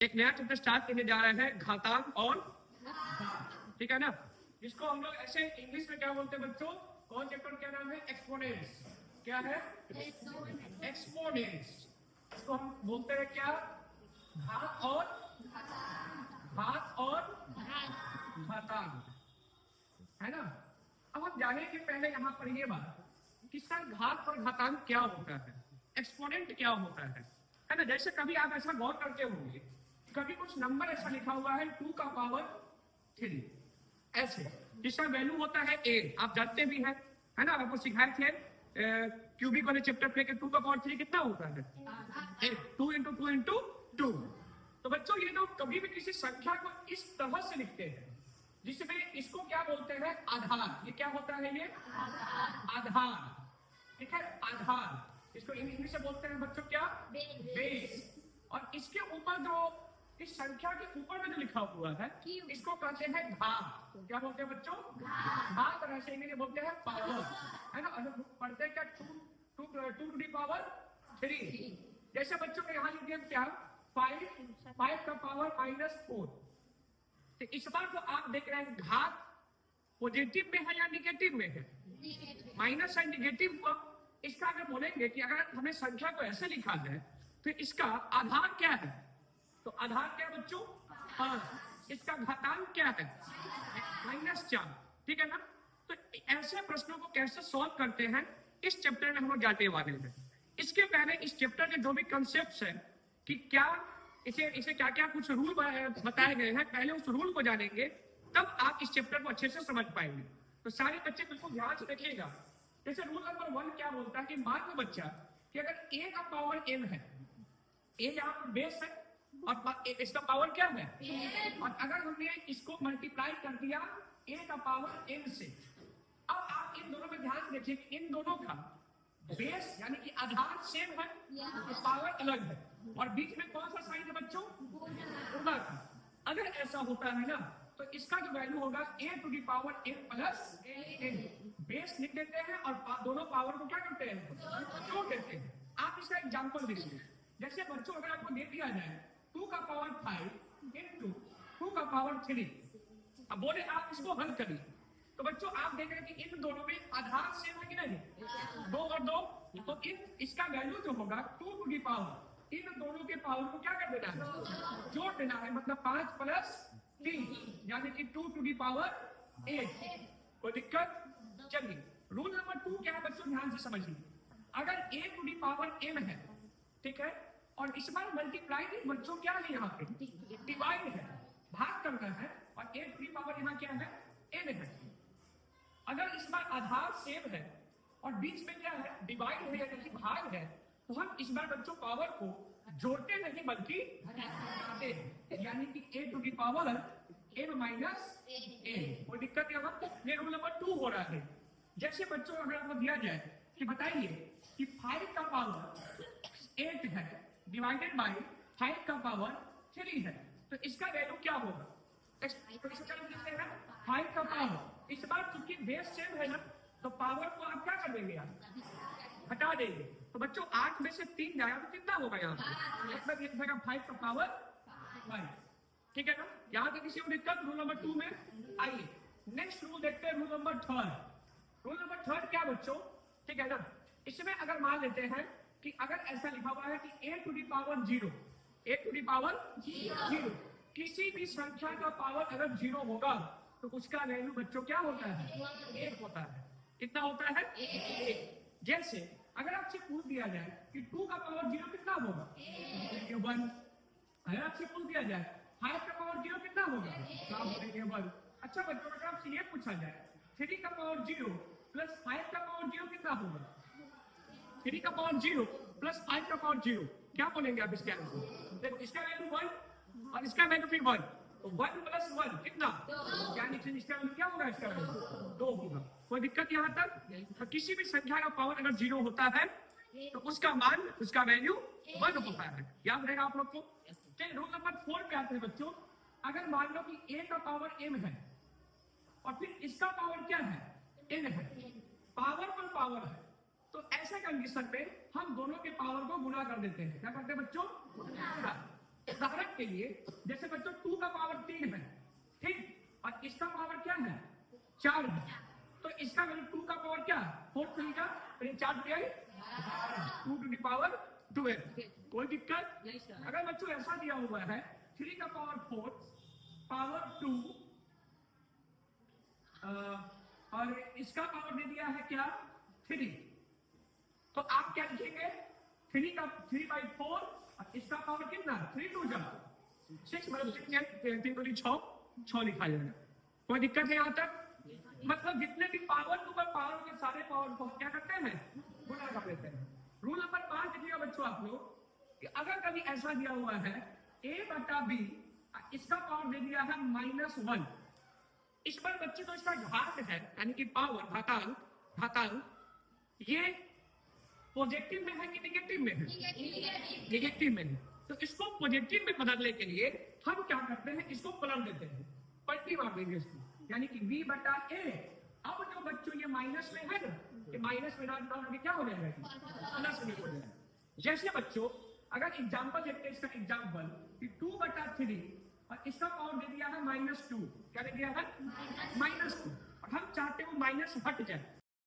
एक नया chapter start करने जा रहे हैं, घातांक और ठीक है ना, जिसको हम लोग ऐसे इंग्लिश में क्या बोलते हैं बच्चों? कौन चैप्टर क्या नाम है? एक्सपोनेंट्स। क्या है? एक्सपोनेंट्स। इसको हम बोलते हैं क्या? घात और घातांक, है ना। अब हम जानेंगे पहले यहाँ पर ये बात कि सर घात और घातांक क्या होता है, एक्सपोनेंट क्या होता है ना। जैसे कभी आप ऐसा गौर करते होंगे, कभी कुछ नंबर ऐसा लिखा हुआ है 2 का पावर 3 ऐसे, जिसका वैल्यू होता है a, आप जानते भी हैं, है ना। आपको सिखाए थे क्यूबिक वाले चैप्टर पे 2 का पावर 3 कितना होता है? 2 इंटू 2 इंटू 2। तो बच्चों ये लोग कभी भी किसी संख्या को इस तरह से लिखते हैं जिसमें इसको क्या बोलते हैं? आधार। ये क्या होता है? ये आधार, ठीक है, आधार। इसको इंग्लिश में बोलते हैं बच्चों क्या? बेस। और इसके ऊपर जो इस संख्या के ऊपर में जो लिखा हुआ है इसको कहते हैं घात। क्या बोलते हैं बच्चों? घात। और ऐसे इंग्लिश में बोलते हैं पावर, है ना। और पढ़ते हैं क्या? 2 टू दी पावर 3। जैसे बच्चों को यहाँ लिख दिया क्या? 5 का पावर -4। तो इस बार तो आप देख रहे हैं घात पॉजिटिव में है या निगेटिव में है? माइनस एंड निगेटिव को इसका अगर बोलेंगे कि अगर हमें संख्या को ऐसे लिखा जाए तो इसका आधार क्या है? तो आधार क्या बच्चों? 5। इसका घातांक क्या है? -4, ठीक है ना। तो ऐसे प्रश्नों को कैसे सॉल्व करते हैं इस चैप्टर में हम लोग जानने वाले हैं। इसके पहले इस चैप्टर के जो भी कंसेप्ट है कि क्या इसे क्या क्या कुछ रूल बताए गए हैं, पहले उस रूल को जानेंगे तब आप इस चैप्टर को अच्छे से समझ पाएंगे। तो सारे बच्चे बिल्कुल ध्यान से देखिएगा। जैसे रूल नंबर 1 क्या बोलता है कि मान लो बच्चा कि अगर a का पावर m है, a यहाँ पर बेस है और इसका पावर क्या है? और अगर हमने इसको मल्टीप्लाई कर दिया a का पावर n से, अब आप इन दोनों में ध्यान से देखिए कि इन दोनों का बेस यानी कि आधार सेम है, तो पावर अलग है, और बीच में कौन सा साइन है बच्चों? गुणा का। अगर ऐसा होता है ना तो इसका जो वैल्यू होगा a to the power n plus n। Base लिख देते हैं और दोनों पावर को क्या करते हैं? जोड़ देते हैं। आप इसका एग्जांपल देखिए। जैसे बच्चों अगर आपको दे दिया जाए 2 का पावर 5 इंटू 2 का पावर 3, अब बोले आप इसको हल करिए, तो बच्चों आप देख रहे हैं कि इन दोनों में आधार सेम है कि नहीं? 2 और 2, तो इसका वैल्यू जो होगा 2 टू दी पावर, इन दोनों के पावर को क्या कर देना है? जोड़ देना है। मतलब 5 प्लस 3 यानी कि 2 टू दी पावर 8। कोई दिक्कत? चलिए रूल नंबर 2 क्या है बच्चों? ध्यान से समझिए। अगर a to the power m है, ठीक है, और इस बार मल्टीप्लाई नहीं बच्चों, क्या है यहाँ पे? डिवाइड है, भाग करना है, और a टू दी पावर यहाँ क्या है? n है। अगर इस बार आधार सेम है और बीच में क्या है? डिवाइड है यानी कि भाग है, तो हम इस बार बच्चों पावर को जोड़ते नहीं बल्कि घटाते हैं, यानी कि a to the power m minus n। कोई दिक्कत यहाँ? ये रूल नंबर 2 हो रहा है। जैसे बच्चों अगर आपको दिया जाए कि बताइए कि 5 का पावर 8 है डिवाइडेड बाय 5 का पावर 3 है, तो इसका वैल्यू क्या होगा? तो इसे क्या लिखते हैं? 5 का पावर। इस बार चूंकि बेस सेम है ना, तो पावर को आप क्या कर देंगे? आप हटा देंगे। तो बच्चों 8 में से 3 जाएगा तो कितना होगा यहाँ पे? मतलब ये लिखेगा 5 का पावर 5, ठीक है ना। यहाँ तक किसी को दिक्कत? रूल नंबर 2 में आइए नेक्स्ट रूल देखते हैं, रूल नंबर 3। रूल नंबर 3 क्या बच्चों? ठीक है ना। इसमें अगर मान लेते हैं कि अगर ऐसा लिखा हुआ है कि a to the power 0, a to the power 0, किसी भी संख्या का पावर अगर 0 होगा तो उसका वैल्यू बच्चों क्या होता है? 1 होता है। कितना होता है? 1। जैसे अगर आपसे पूछ दिया जाए कि 2 का पावर 0 कितना होगा? 1। अगर आपसे पूछ दिया जाए 5 का पावर 0 कितना होगा? क्या बोलेंगे? 1। अच्छा बच्चों अगर आपसे ये पूछा जाए 3 का पावर 0 प्लस 5 का पावर 0 कितना होगा? 3 का पावर 0 प्लस 5 का पावर 0, क्या बोलेंगे आप इसके आंसर? देखो इसका वैल्यू 1 और इसका वैल्यू फिर 1, तो 1 प्लस 1 कितना? यानी कि इसका वैल्यू क्या होगा? इसका वैल्यू 2 होगा। कोई दिक्कत यहाँ तक? तो किसी भी संख्या का पावर अगर 0 होता है तो उसका मान, उसका वैल्यू 1 होता है। याद रहेगा आप लोग को। चलिए रूल नंबर 4 पे आते हैं बच्चों। अगर मान लो कि a का पावर m है और फिर इसका पावर क्या है? n है, पावर पर पावर है, तो ऐसे कंडीशन में हम दोनों के पावर को गुणा कर देते हैं। क्या करते हैं बच्चों? गुणा। उदाहरण के लिए जैसे बच्चों 2 का पावर 3 है, ठीक, और इसका पावर क्या है 4 है, तो इसका वैल्यू 2 का पावर क्या 4 3 का 4 दिया 2 टू द पावर 12। कोई दिक्कत? अगर बच्चों ऐसा दिया हुआ है 3 का पावर 4 पावर 2 और इसका पावर दे दिया है क्या 3, तो आप क्या लिखेंगे 3 का 3/4 और इसका पावर कितना 3 टू जा 6 मतलब 3 को 6 लिखा जाएगा। कोई दिक्कत है यहाँ तक? मतलब जितने भी पावर के ऊपर पावर के सारे पावर को क्या करते हैं गुणा कर देते हैं। रूल नंबर 5 देखिएगा बच्चों आप लोग कि अगर कभी ऐसा दिया हुआ है a/b इसका पावर दे दिया है -1, इस पर बच्चे तो इसका घात है यानी कि पावर घातांक ये पॉजिटिव में है कि नेगेटिव में है? नेगेटिव में है। तो इसको पॉजिटिव में बदलने के लिए हम क्या करते हैं इसको पलट देते हैं, पलटी मार देंगे इसको, यानी कि v/a। अब जो बच्चों ये माइनस में है ना, ये माइनस में डाल के क्या हो जाएगा प्लस में हो जाएगा। जैसे बच्चों अगर एग्जांपल देखते हैं इसका एग्जांपल कि 2/3 और इसका पावर दे दिया है -2, क्या दे दिया है -2, और हम चाहते हो माइनस हट जाए